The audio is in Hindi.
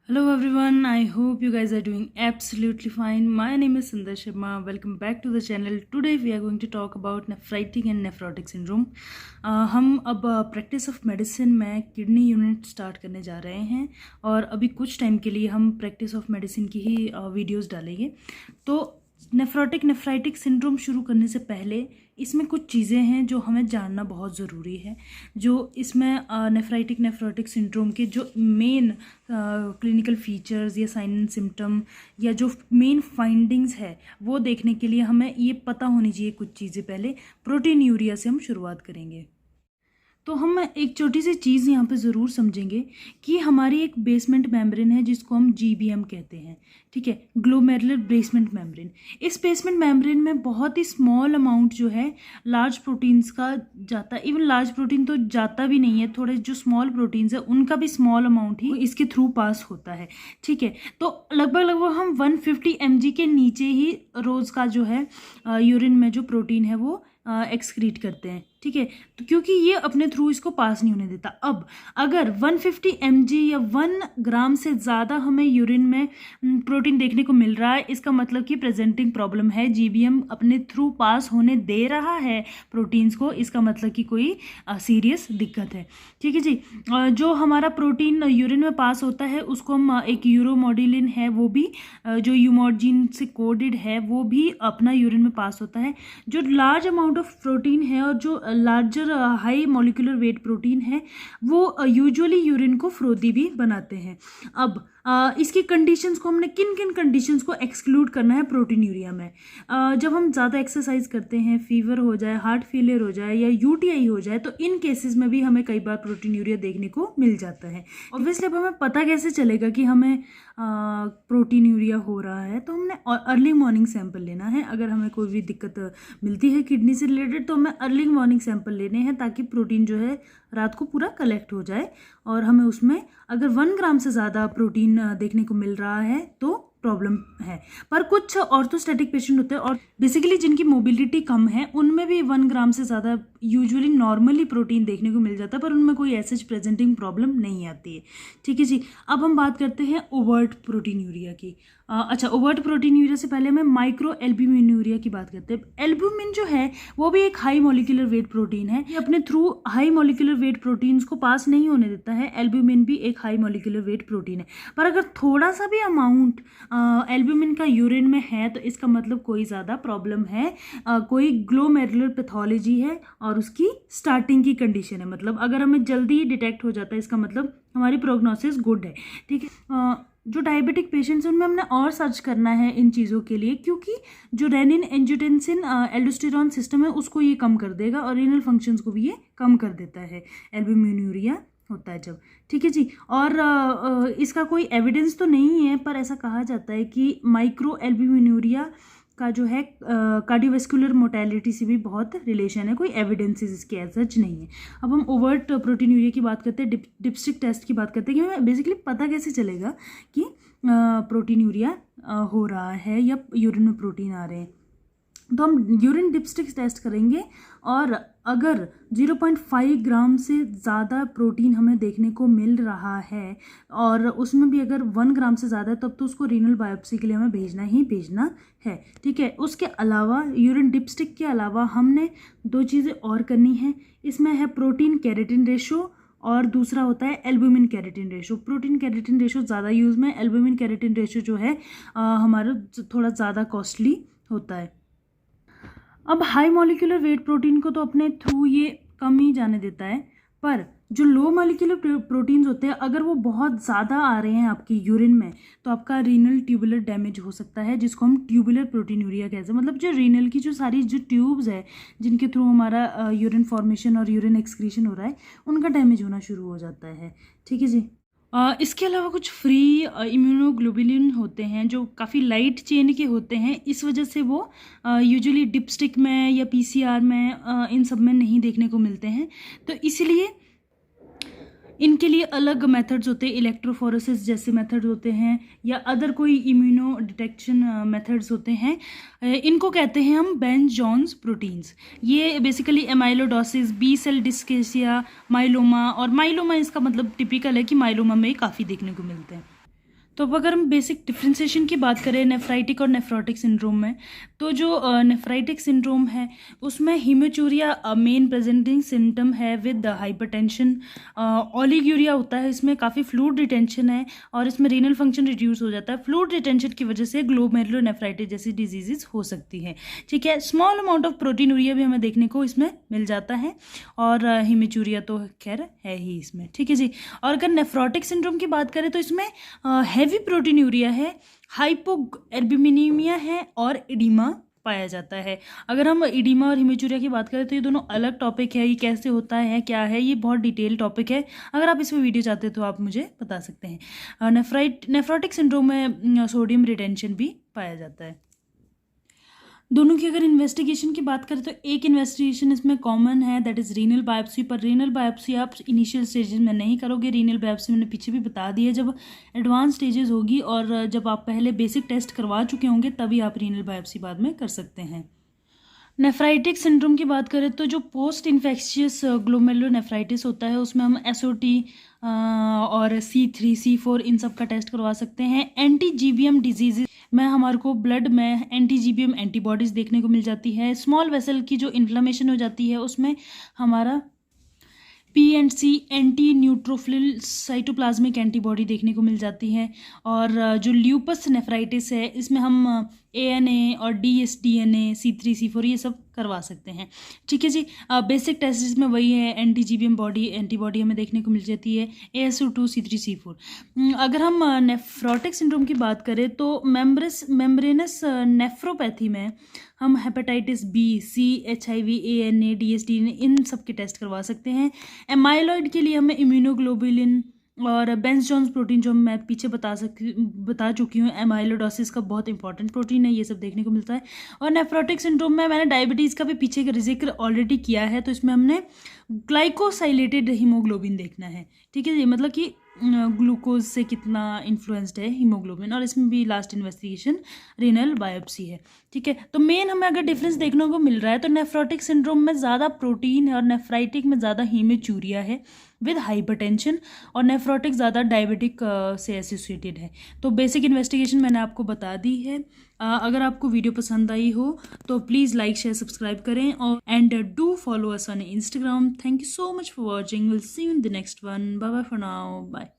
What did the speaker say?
Hello everyone, I hope you guys are doing absolutely fine. My name is Sundar Sharma. Welcome back to the channel. Today we are going to talk about nephritic and nephrotic syndrome. हम अब प्रैक्टिस ऑफ मेडिसिन में किडनी यूनिट स्टार्ट करने जा रहे हैं और अभी कुछ टाइम के लिए हम प्रैक्टिस ऑफ मेडिसिन की ही वीडियोस डालेंगे। तो नेफ्राइटिक सिंड्रोम शुरू करने से पहले इसमें कुछ चीज़ें हैं जो हमें जानना बहुत ज़रूरी है। जो इसमें नेफ्रोटिक सिंड्रोम के जो मेन क्लिनिकल फीचर्स या साइन एंड सिम्टम या जो मेन फाइंडिंग्स है वो देखने के लिए हमें ये पता होनी चाहिए कुछ चीज़ें। पहले प्रोटीनयूरिया से हम शुरुआत करेंगे। तो हम एक छोटी सी चीज़ यहाँ पे ज़रूर समझेंगे कि हमारी एक बेसमेंट मेम्ब्रेन है जिसको हम GBM कहते हैं, ठीक है, ग्लोमेरुलर बेसमेंट मेम्ब्रेन। इस बेसमेंट मेम्ब्रेन में बहुत ही स्मॉल अमाउंट जो है लार्ज प्रोटीन्स का जाता है। इवन लार्ज प्रोटीन तो जाता भी नहीं है, थोड़े जो स्मॉल प्रोटीन्स है उनका भी स्मॉल अमाउंट ही इसके थ्रू पास होता है, ठीक है। तो लगभग हम 150 mg के नीचे ही रोज़ का जो है यूरिन में जो प्रोटीन है वो एक्सक्रीट करते हैं, ठीक है। तो क्योंकि ये अपने थ्रू इसको पास नहीं होने देता। अब अगर 150 mg या 1 ग्राम से ज़्यादा हमें यूरिन में प्रोटीन देखने को मिल रहा है, इसका मतलब कि प्रेजेंटिंग प्रॉब्लम है। GBM अपने थ्रू पास होने दे रहा है प्रोटीन्स को, इसका मतलब कि कोई सीरियस दिक्कत है, ठीक है जी। जो हमारा प्रोटीन यूरिन में पास होता है उसको हम एक यूरोमोड्यूलिन है वो भी जो यूमोडजीन से कोडेड है वो भी अपना यूरिन में पास होता है। जो लार्ज अमाउंट ऑफ प्रोटीन है और जो larger high molecular weight protein है वो यूजुअली यूरिन को फ्रोदी भी बनाते हैं। अब इसकी कंडीशंस को हमने किन किन कंडीशंस को एक्सक्लूड करना है प्रोटीनयूरिया में। जब हम ज़्यादा एक्सरसाइज करते हैं, फीवर हो जाए, हार्ट फेलियर हो जाए या UTI हो जाए, तो इन केसेस में भी हमें कई बार प्रोटीनयूरिया देखने को मिल जाता है। ऑब्वियसली अब हमें पता कैसे चलेगा कि हमें प्रोटीनयूरिया हो रहा है, तो हमने अर्ली मॉर्निंग सैंपल लेना है। अगर हमें कोई भी दिक्कत मिलती है किडनी से रिलेटेड तो हमें अर्ली मॉर्निंग सैंपल लेने हैं ताकि प्रोटीन जो है रात को पूरा कलेक्ट हो जाए और हमें उसमें अगर 1 ग्राम से ज़्यादा प्रोटीन देखने को मिल रहा है तो प्रॉब्लम है। पर कुछ ऑर्थोस्टैटिक पेशेंट होते हैं और बेसिकली जिनकी मोबिलिटी कम है उनमें भी 1 ग्राम से ज़्यादा यूजुअली नॉर्मली प्रोटीन देखने को मिल जाता है, पर उनमें कोई ऐसे प्रेजेंटिंग प्रॉब्लम नहीं आती है, ठीक है जी। अब हम बात करते हैं ओवर्ट प्रोटीनयूरिया की। अच्छा, ओवर्ट प्रोटीनयूरिया से पहले हमें माइक्रो एल्ब्यूमिनयूरिया की बात करते हैं। एल्ब्यूमिन जो है वो भी एक हाई मॉलिक्यूलर वेट प्रोटीन है। ये अपने through high molecular weight proteins को पास नहीं होने देता है। एल्ब्यूमिन भी एक हाई मॉलिक्यूलर वेट प्रोटीन है, पर अगर थोड़ा सा भी अमाउंट एल्ब्यूमिन का यूरिन में है तो इसका मतलब कोई ज़्यादा प्रॉब्लम है, कोई ग्लोमेरुलर पैथोलॉजी है और उसकी स्टार्टिंग की कंडीशन है। मतलब अगर हमें जल्दी डिटेक्ट हो जाता है इसका मतलब हमारी प्रोग्नोसिस गुड है, ठीक है। जो डायबिटिक पेशेंट्स हैं उनमें हमने और सर्च करना है इन चीज़ों के लिए, क्योंकि जो रेनिन एंजियोटेंसिन एल्डोस्टेरॉन सिस्टम है उसको ये कम कर देगा और रीनल फंक्शंस को भी ये कम कर देता है एल्ब्यूमिनयूरिया होता है जब, ठीक है जी। और इसका कोई एविडेंस तो नहीं है, पर ऐसा कहा जाता है कि माइक्रो एल्ब्यूमिनयूरिया का जो है कार्डियोवैस्कुलर मोर्टेलिटी से भी बहुत रिलेशन है। कोई एविडेंसेस इसके एज सच नहीं है। अब हम ओवर्ट प्रोटीनयूरिया की बात करते हैं, डिप्स्टिक टेस्ट की बात करते हैं कि हमें बेसिकली पता कैसे चलेगा कि प्रोटीनयूरिया हो रहा है या यूरिन में प्रोटीन आ रहे हैं। तो हम यूरिन डिप्स्टिक टेस्ट करेंगे और अगर 0.5 ग्राम से ज़्यादा प्रोटीन हमें देखने को मिल रहा है और उसमें भी अगर 1 ग्राम से ज़्यादा है तब तो उसको रीनल बायोप्सी के लिए हमें भेजना ही भेजना है, ठीक है। उसके अलावा यूरिन डिप्स्टिक के अलावा हमने 2 चीज़ें और करनी है। इसमें है प्रोटीन केरेटिन रेशो और दूसरा होता है albumin keratin ratio. Protein keratin ratio ज़्यादा यूज़ में, एल्ब्यूमिन केरेटिन रेशो जो है हमारा थोड़ा ज़्यादा कॉस्टली होता है। अब हाई मॉलिक्यूलर वेट प्रोटीन को तो अपने थ्रू ये कम ही जाने देता है, पर जो लो मॉलिक्यूलर प्रोटीन्स होते हैं अगर वो बहुत ज़्यादा आ रहे हैं आपकी यूरिन में तो आपका रीनल ट्यूबुलर डैमेज हो सकता है, जिसको हम ट्यूबुलर प्रोटीनयूरिया कहते हैं। मतलब जो रीनल की जो सारी जो ट्यूब्स है जिनके थ्रू हमारा यूरिन फॉर्मेशन और यूरिन एक्सक्रीशन हो रहा है उनका डैमेज होना शुरू हो जाता है, ठीक है जी। इसके अलावा कुछ फ्री इम्यूनोग्लोबुलिन होते हैं जो काफ़ी लाइट चेन के होते हैं, इस वजह से वो यूजुअली डिप्स्टिक में या PCR में इन सब में नहीं देखने को मिलते हैं। तो इसलिए इनके लिए अलग मेथड्स होते हैं, इलेक्ट्रोफोरेसिस जैसे मेथड्स होते हैं या अदर कोई इम्यूनो डिटेक्शन मेथड्स होते हैं। इनको कहते हैं हम बेंज जॉन्स प्रोटीन्स। ये बेसिकली एमाइलोडोसिस, बी सेल डिस्केसिया, माइलोमा, और माइलोमा इसका मतलब टिपिकल है कि माइलोमा में काफ़ी देखने को मिलते हैं। तो अब अगर हम बेसिक डिफ्रेंसिएशन की बात करें नेफ्राइटिक और नेफ्रोटिक सिंड्रोम में, तो जो नेफ्राइटिक सिंड्रोम है उसमें हीमोचूरिया मेन प्रेजेंटिंग सिम्टम है विद हाइपरटेंशन, ओलिग्यूरिया होता है, इसमें काफ़ी फ्लूइड रिटेंशन है और इसमें रीनल फंक्शन रिड्यूस हो जाता है। फ्लूइड रिटेंशन की वजह से ग्लोमेरुलोनेफ्राइटिस जैसी डिजीजेस हो सकती है। ठीक है, स्मॉल अमाउंट ऑफ प्रोटीनूरिया भी हमें देखने को इसमें मिल जाता है और हीमोचूरिया तो खैर है ही इसमें। ठीक है जी। और अगर नेफ्रोटिक सिंड्रोम की बात करें तो इसमें हैवी प्रोटीनूरिया है, हाइपोएल्ब्यूमिनीमिया है और इडीमा पाया जाता है। अगर हम इडीमा और हीमोचूरिया की बात करें तो ये दोनों अलग टॉपिक है, ये कैसे होता है क्या है, ये बहुत डिटेल टॉपिक है। अगर आप इसमें वीडियो चाहते हो तो आप मुझे बता सकते हैं। नेफ्रोटिक सिंड्रोम में सोडियम रिटेंशन भी पाया जाता है। दोनों की अगर इन्वेस्टिगेशन की बात करें तो एक इन्वेस्टिगेशन इसमें कॉमन है, दैट इज़ रीनल बायोप्सी। पर रीनल बायोप्सी आप इनिशियल स्टेजेस में नहीं करोगे। रीनल बायोप्सी मैंने पीछे भी बता दी है, जब एडवांस स्टेजेस होगी और जब आप पहले बेसिक टेस्ट करवा चुके होंगे तभी आप रीनल बायोप्सी बाद में कर सकते हैं। नेफ्राइटिक सिंड्रोम की बात करें तो जो पोस्ट इन्फेक्शियस ग्लोमेरुलोनेफ्राइटिस होता है उसमें हम SOT और C3 C4 इन सब का टेस्ट करवा सकते हैं। एंटी GBM डिजीज में हमारे को ब्लड में एंटी GBM एंटीबॉडीज़ देखने को मिल जाती है। स्मॉल वेसल की जो इन्फ्लेमेशन हो जाती है उसमें हमारा P&C anti neutrophil cytoplasmic antibody देखने को मिल जाती है। और जो ल्यूपस नेफ्राइटिस है इसमें हम ANA और dsDNA C3 C4 ये सब करवा सकते हैं। ठीक है जी। बेसिक टेस्ट इसमें वही है, एंटी GBM बॉडी एंटीबॉडी हमें देखने को मिल जाती है, ASO2 C3 C4। अगर हम नेफ्रोटिक सिंड्रोम की बात करें तो मेम्ब्रेनस नेफ्रोपैथी में हम hepatitis B, C, HIV, ANA, DSD इन सब के टेस्ट करवा सकते हैं। एमाइलॉइड के लिए हमें इम्यूनोग्लोबुलिन और बेंस जॉन्स प्रोटीन जो मैं पीछे बता चुकी हूँ, एमाइलोडोसिस का बहुत इंपॉर्टेंट प्रोटीन है, ये सब देखने को मिलता है। और नेफ्रोटिक सिंड्रोम में मैंने डायबिटीज़ का भी पीछे का जिक्र ऑलरेडी किया है, तो इसमें हमने ग्लाइकोसाइलेटेड हीमोग्लोबिन देखना है। ठीक है जी, मतलब कि ग्लूकोज से कितना इन्फ्लुएंस्ड है हीमोग्लोबिन, और इसमें भी लास्ट इन्वेस्टिगेशन रीनल बायोप्सी है। ठीक है, तो मेन हमें अगर डिफरेंस देखने को मिल रहा है तो नेफ्रोटिक सिंड्रोम में ज़्यादा प्रोटीन है और नेफ्राइटिक में ज़्यादा हीमोचूरिया है विद हाइपरटेंशन, और नेफ्रोटिक ज़्यादा डायबिटिक से एसोसिएटेड है। तो बेसिक इन्वेस्टिगेशन मैंने आपको बता दी है। अगर आपको वीडियो पसंद आई हो तो प्लीज़ लाइक शेयर सब्सक्राइब करें और and do follow us on Instagram. Thank you so much for watching, will see you in the next one. Bye bye for now, bye.